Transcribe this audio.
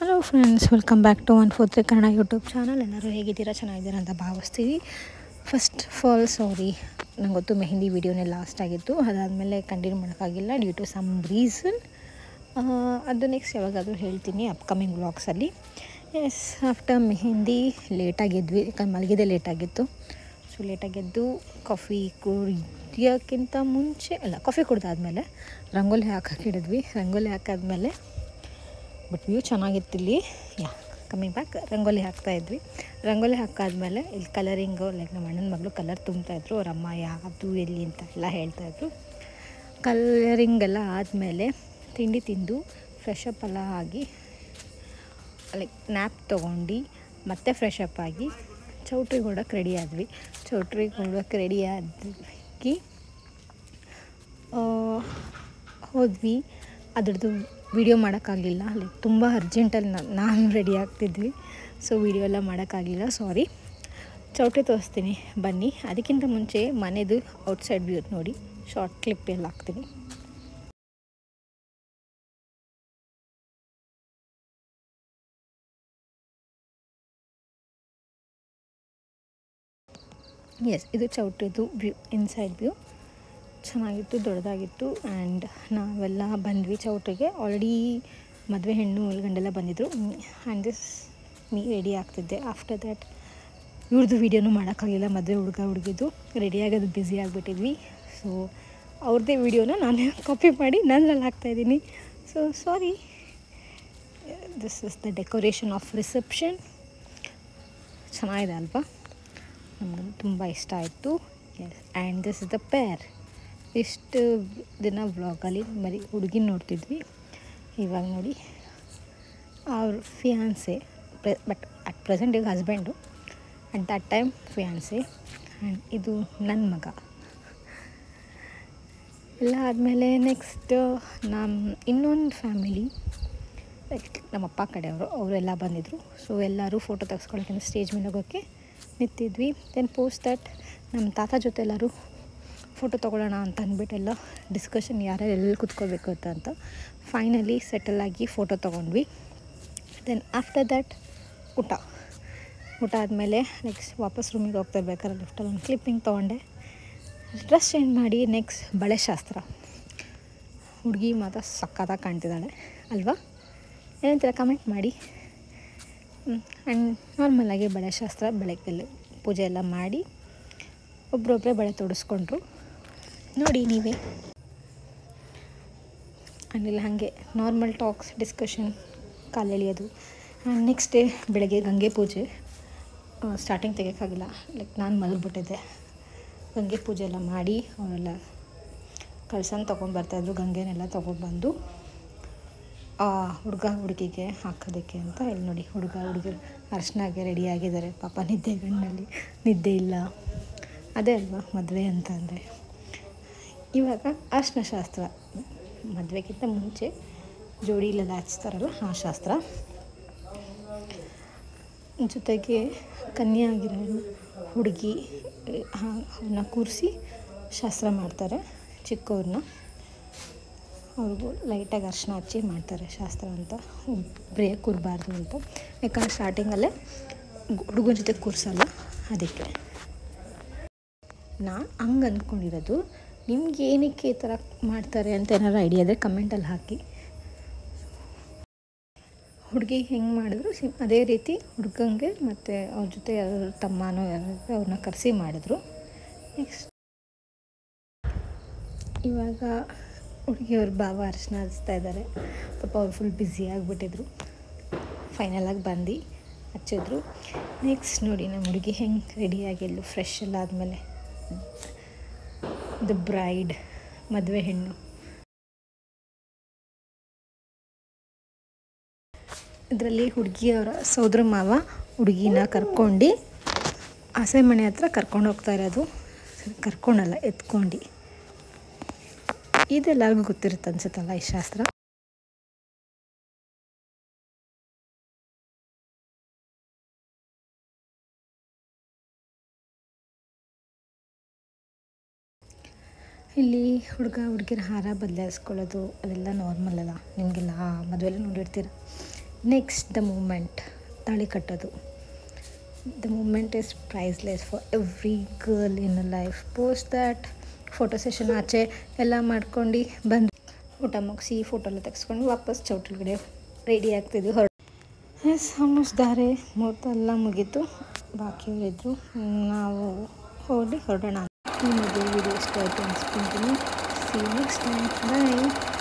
Hello friends, welcome back to 143 Kannada YouTube channel. ಎಲ್ಲರೂ ಹೇಗಿದ್ದೀರಾ? ಚೆನ್ನಾಗಿದ್ದೀರಾ ಅಂತ ಭಾವಿಸ್ತೀವಿ. ಫಸ್ಟ್ ಆಫ್ ಆಲ್ ಸಾರಿ, ನಂಗೆ ಗೊತ್ತು ಮೆಹಂದಿ ವೀಡಿಯೋನೇ ಲಾಸ್ಟ್ ಆಗಿತ್ತು. ಅದಾದಮೇಲೆ ಕಂಟಿನ್ಯೂ ಮಾಡೋಕ್ಕಾಗಿಲ್ಲ ಡ್ಯೂ ಟು ಸಮ್ ರೀಸನ್. ಅದು ನೆಕ್ಸ್ಟ್ ಯಾವಾಗಾದರೂ ಹೇಳ್ತೀನಿ ಅಪ್ಕಮಿಂಗ್ ವ್ಲಾಗ್ಸಲ್ಲಿ. ಎಸ್, ಆಫ್ಟರ್ ಮೆಹಂದಿ ಲೇಟಾಗಿದ್ವಿ, ಯಾಕಂದ್ರೆ ಮಲಗಿದ್ದೇ ಲೇಟಾಗಿತ್ತು. ಸೊ ಲೇಟಾಗೆದ್ದು ಕಾಫಿ ಕುಡಿಯೋಕ್ಕಿಂತ ಮುಂಚೆ ಕಾಫಿ ಕುಡ್ದಾದ್ಮೇಲೆ ರಂಗೋಲಿ ಹಾಕಿಡಿದ್ವಿ. ರಂಗೋಲಿ ಹಾಕಾದ್ಮೇಲೆ ಬಟ್ ವ್ಯೂ ಚೆನ್ನಾಗಿತ್ತು. ಯಾ ಕಮ್ಮಿಂಗ್ ಬ್ಯಾಕ್, ರಂಗೋಲಿ ಹಾಕ್ತಾಯಿದ್ವಿ. ರಂಗೋಲಿ ಹಾಕಾದ್ಮೇಲೆ ಇಲ್ಲಿ ಕಲರಿಂಗು, ಲೈಕ್ ನಮ್ಮ ಅಣ್ಣನ ಮಗಳು ಕಲರ್ ತುಂಬ್ತಾಯಿದ್ರು. ಅವ್ರ ಅಮ್ಮ ಯಾವುದು ಎಲ್ಲಿ ಅಂತ ಎಲ್ಲ ಹೇಳ್ತಾಯಿದ್ರು. ಕಲರಿಂಗೆಲ್ಲ ಆದಮೇಲೆ ತಿಂಡಿ ತಿಂದು ಫ್ರೆಶ್ ಅಪ್ ಎಲ್ಲ ಆಗಿ ಲೈಕ್ ನ್ಯಾಪ್ ತೊಗೊಂಡು ಮತ್ತೆ ಫ್ರೆಶ್ ಅಪ್ ಆಗಿ ಚೌಟ್ರಿಗೆ ಹೊಡೋಕ್ಕೆ ರೆಡಿ ಆದ್ವಿ. ಚೌಟ್ರಿಗೆ ಹೊಡೋಕ್ಕೆ ರೆಡಿ ಆಗಿ ಹೋದ್ವಿ. ಅದ್ರದ್ದು ವೀಡಿಯೋ ಮಾಡೋಕ್ಕಾಗಲಿಲ್ಲ, ಲೈಕ್ ತುಂಬ ಅರ್ಜೆಂಟಲ್ಲಿ ನಾನು ರೆಡಿ ಆಗ್ತಿದ್ವಿ. ಸೊ ವೀಡಿಯೋ ಎಲ್ಲ ಮಾಡೋಕ್ಕಾಗಲಿಲ್ಲ, ಸಾರಿ. ಚೌಟ್ರಿ ತೋರಿಸ್ತೀನಿ ಬನ್ನಿ. ಅದಕ್ಕಿಂತ ಮುಂಚೆ ಮನೆದು ಔಟ್ಸೈಡ್ ವ್ಯೂ ನೋಡಿ, ಶಾರ್ಟ್ ಕ್ಲಿಪ್ ಎಲ್ಲ ಹಾಕ್ತೀನಿ. ಎಸ್, ಇದು ಚೌಟ್ರಿದು ವ್ಯೂ, ಇನ್ಸೈಡ್ ವ್ಯೂ ಚೆನ್ನಾಗಿತ್ತು, ದೊಡ್ಡದಾಗಿತ್ತು. ಆ್ಯಂಡ್ ನಾವೆಲ್ಲ ಬಂದ್ವಿ ಚೌಟ್ರಿಗೆ. ಆಲ್ರೆಡಿ ಮದುವೆ ಹೆಣ್ಣು ಗಂಡೆಲ್ಲ ಬಂದಿದ್ದರು. ಆ್ಯಂಡ್ ದಿಸ್ ಮೀ ರೆಡಿ ಆಗ್ತಿದ್ದೆ. ಆಫ್ಟರ್ ದ್ಯಾಟ್ ಇವ್ರದ್ದು ವೀಡಿಯೋನೂ ಮಾಡೋಕ್ಕಾಗಲಿಲ್ಲ, ಮದುವೆ ಹುಡುಗಿದು ರೆಡಿಯಾಗೋದು ಬ್ಯುಸಿ ಆಗಿಬಿಟ್ಟಿದ್ವಿ. ಸೊ ಅವ್ರದ್ದೇ ವೀಡಿಯೋನ ನಾನು ಕಾಪಿ ಮಾಡಿ ನನ್ನಲ್ಲಿ ಹಾಕ್ತಾಯಿದ್ದೀನಿ. So sorry. This is the decoration of reception. ಚೆನ್ನಾಗಿದೆ ಅಲ್ವಾ? ನಮಗೂ ತುಂಬ ಇಷ್ಟ ಆಯಿತು. Yes, and this is the pair. ಇಷ್ಟು ದಿನ ವ್ಲಾಗಲ್ಲಿ ಬರೀ ಹುಡುಗಿನ ನೋಡ್ತಿದ್ವಿ. ಇವಾಗ ನೋಡಿ ಅವ್ರ ಫಿಯಾನ್ಸೆ, ಬಟ್ ಅಟ್ ಪ್ರೆಸೆಂಟ್ ಈಗ husband, at that time fiancee. And ಇದು ನನ್ನ ಮಗ. ಎಲ್ಲ ಆದಮೇಲೆ ನೆಕ್ಸ್ಟ್ ನಮ್ಮ ಇನ್ನೊಂದು ಫ್ಯಾಮಿಲಿ, ಲೈಕ್ ನಮ್ಮಪ್ಪ ಕಡೆಯವರು, ಅವರೆಲ್ಲ ಬಂದಿದ್ದರು. ಸೊ ಎಲ್ಲರೂ ಫೋಟೋ ತೆಗೆಸ್ಕೊಳ್ಳೋಕ್ಕಿಂತ ಸ್ಟೇಜ್ ಮೇಲೆ ಹೋಗೋಕ್ಕೆ ನಿಂತಿದ್ವಿ. ದೆನ್ ಪೋಸ್ಟ್ ದಟ್ ನಮ್ಮ ತಾತ ಜೊತೆ ಎಲ್ಲರೂ ಫೋಟೋ ತೊಗೊಳ್ಳೋಣ ಅಂತ ಅಂದ್ಬಿಟ್ಟೆಲ್ಲ ಡಿಸ್ಕಷನ್, ಯಾರ್ಯಾರು ಎಲ್ಲಿ ಕೂತ್ಕೋಬೇಕು ಅಂತ ಫೈನಲಿ ಸೆಟಲ್ ಆಗಿ ಫೋಟೋ ತೊಗೊಂಡ್ವಿ. ದೆನ್ ಆಫ್ಟರ್ ದ್ಯಾಟ್ ಊಟ ಆದಮೇಲೆ ನೆಕ್ಸ್ಟ್ ವಾಪಸ್ ರೂಮಿಗೆ ಹೋಗ್ತಾ ಇರ್ಬೇಕಾದ್ರೆ ಲಿಫ್ಟಲ್ಲಿ ಒಂದು ಕ್ಲಿಪ್ಪಿಂಗ್ ತೊಗೊಂಡೆ. ಡ್ರೆಸ್ ಚೇಂಜ್ ಮಾಡಿ ನೆಕ್ಸ್ಟ್ ಬಳೆ ಶಾಸ್ತ್ರ. ಹುಡುಗಿ ಮಾತ್ರ ಸಕ್ಕತ್ತಾಗಿ ಕಾಣ್ತಿದ್ದಾಳೆ ಅಲ್ವಾ? ಏನಂತೀರ ಕಮೆಂಟ್ ಮಾಡಿ. ಆ್ಯಂಡ್ ನಾರ್ಮಲಾಗಿ ಬಳೆ ಶಾಸ್ತ್ರ, ಬೆಳಗ್ಗೆಲ್ಲ ಪೂಜೆ ಎಲ್ಲ ಮಾಡಿ ಒಬ್ಬರೊಬ್ಬರೇ ಬಳೆ ತೊಡಿಸ್ಕೊಂಡ್ರು. ನೋಡಿ ನೀವೇ. ಆಮೇಲೆ ಹಾಗೆ ನಾರ್ಮಲ್ ಟಾಕ್ಸ್, ಡಿಸ್ಕಷನ್, ಕಾಲು ಎಳೆಯೋದು. ಆ್ಯಂಡ್ ನೆಕ್ಸ್ಟ್ ಡೇ ಬೆಳಗ್ಗೆ ಗಂಗೆ ಪೂಜೆ. ಸ್ಟಾರ್ಟಿಂಗ್ ತೆಗೋಕ್ಕಾಗಿಲ್ಲ, ಲೈಕ್ ನಾನು ಮಲಗಿಬಿಟ್ಟಿದ್ದೆ. ಗಂಗೆ ಪೂಜೆ ಎಲ್ಲ ಮಾಡಿ ಅವರೆಲ್ಲ ಕಳಸನ ತೊಗೊಂಡ್ಬರ್ತಾಯಿದ್ರು. ಗಂಗೆನೆಲ್ಲ ತೊಗೊಂಡ್ಬಂದು ಹುಡುಗ ಹುಡುಗಿಗೆ ಹಾಕೋದಕ್ಕೆ ಅಂತ ಇಲ್ಲಿ ನೋಡಿ, ಹುಡುಗ ಹುಡುಗಿರು ಅರ್ಶಿನಾಗೆ ರೆಡಿಯಾಗಿದ್ದಾರೆ. ಪಾಪ ಗಣ್ಣಲ್ಲಿ ನಿದ್ದೆ ಇಲ್ಲ. ಅದೇ ಅಲ್ವಾ ಮದುವೆ ಅಂತ ಅಂದರೆ. ಇವಾಗ ಅರ್ಶಿನ ಶಾಸ್ತ್ರ, ಮದುವೆಗಿಂತ ಮುಂಚೆ ಜೋಡಿಲೆಲ್ಲ ಹಚ್ತಾರಲ್ಲ ಆ ಶಾಸ್ತ್ರ. ಜೊತೆಗೆ ಕನ್ಯೆ ಆಗಿರೋ ಹುಡುಗಿ ಅವ್ರನ್ನ ಕೂರಿಸಿ ಶಾಸ್ತ್ರ ಮಾಡ್ತಾರೆ. ಚಿಕ್ಕವ್ರನ್ನ ಅವ್ರಿಗೂ ಲೈಟಾಗಿ ಅರ್ಶಿನ ಹಚ್ಚಿ ಮಾಡ್ತಾರೆ ಶಾಸ್ತ್ರ ಅಂತ, ಬ್ರೇ ಕೂರಬಾರ್ದು ಅಂತ. ಯಾಕಂದರೆ ಸ್ಟಾರ್ಟಿಂಗಲ್ಲೇ ಹುಡುಗನ ಜೊತೆ ಕೂರಿಸಲ್ಲ, ಅದಕ್ಕೆ. ನಾನು ಹಂಗೆ ಅಂದ್ಕೊಂಡಿರೋದು. ನಿಮ್ಗೆ ಏನಕ್ಕೆ ಈ ಥರ ಮಾಡ್ತಾರೆ ಅಂತ ಏನಾದ್ರು ಐಡಿಯಾ ಇದ್ದರೆ ಕಮೆಂಟಲ್ಲಿ ಹಾಕಿ. ಹುಡುಗಿ ಹೆಂಗೆ ಮಾಡಿದ್ರು ಅದೇ ರೀತಿ ಹುಡುಗಂಗೆ ಮತ್ತು ಅವ್ರ ಜೊತೆ ಯಾರು ತಮ್ಮನೋ ಯಾರು ಅವ್ರನ್ನ ಕರೆಸಿ ಮಾಡಿದ್ರು. ನೆಕ್ಸ್ಟ್ ಇವಾಗ ಹುಡುಗಿಯವ್ರ ಭಾವ ಅರ್ಶಿನ ಹಚ್ತಾ ಇದ್ದಾರೆ. ಪಾಪ ಅವ್ರು ಫುಲ್ ಬ್ಯುಸಿ ಆಗಿಬಿಟ್ಟಿದ್ರು. ಫೈನಲಾಗಿ ಬಂದು ಹಚ್ಚಿದ್ರು. ನೆಕ್ಸ್ಟ್ ನೋಡಿ ನಮ್ಮ ಹುಡುಗಿ ಹೆಂಗೆ ರೆಡಿಯಾಗಿ ಎಲ್ಲೂ ಫ್ರೆಶ್ ಎಲ್ಲ ಆದಮೇಲೆ ದ ಬ್ರೈಡ್, ಮದುವೆ ಹೆಣ್ಣು. ಇದರಲ್ಲಿ ಹುಡುಗಿಯವರ ಸೋದರ ಮಾವ ಹುಡುಗಿನ ಕರ್ಕೊಂಡು ಆಸೆ ಮನೆ ಹತ್ರ ಕರ್ಕೊಂಡು ಹೋಗ್ತಾ ಇರೋದು. ಕರ್ಕೊಂಡಲ್ಲ, ಎತ್ಕೊಂಡು. ಇದೆಲ್ಲರಿಗೂ ಗೊತ್ತಿರುತ್ತೆ ಅನ್ಸುತ್ತಲ್ಲ ಈ ಶಾಸ್ತ್ರ. ಇಲ್ಲಿ ಹುಡುಗಿರ ಹಾರ ಬದಲಾಯಿಸ್ಕೊಳ್ಳೋದು ಅದೆಲ್ಲ ನಾರ್ಮಲ್ ಅಲ್ಲ, ನಿಮಗೆಲ್ಲ ಮದುವೆಲ್ಲ ನೋಡಿರ್ತೀರ. ನೆಕ್ಸ್ಟ್ ದ ಮೂಮೆಂಟ್, ತಾಳಿ ಕಟ್ಟೋದು. The moment is priceless for every girl in a life. Post that photo session ಆಚೆ ಎಲ್ಲ ಮಾಡ್ಕೊಂಡು ಬಂದು ಊಟ ಮುಗಿಸಿ ಫೋಟೋ ಎಲ್ಲ ತೆಗೆಸ್ಕೊಂಡು ವಾಪಸ್ ಚೌಟ್ರಿಗಡೆ ರೆಡಿ ಆಗ್ತಿದ್ವಿ. ಎಸ್ ಆಲ್ಮೋಸ್ಟ್ ದಾರೆ ಮುಹೂರ್ತ ಎಲ್ಲ ಮುಗೀತು, ಬಾಕಿಯವರಿದ್ದರು, ನಾವು ಹೊರಡೋಣ. ಈ ಮದುವೆ ವೀಡಿಯೋ ಇಷ್ಟ ಆಯಿತು ಅನ್ಸ್ಕೊತೀನಿ. See you next time, bye.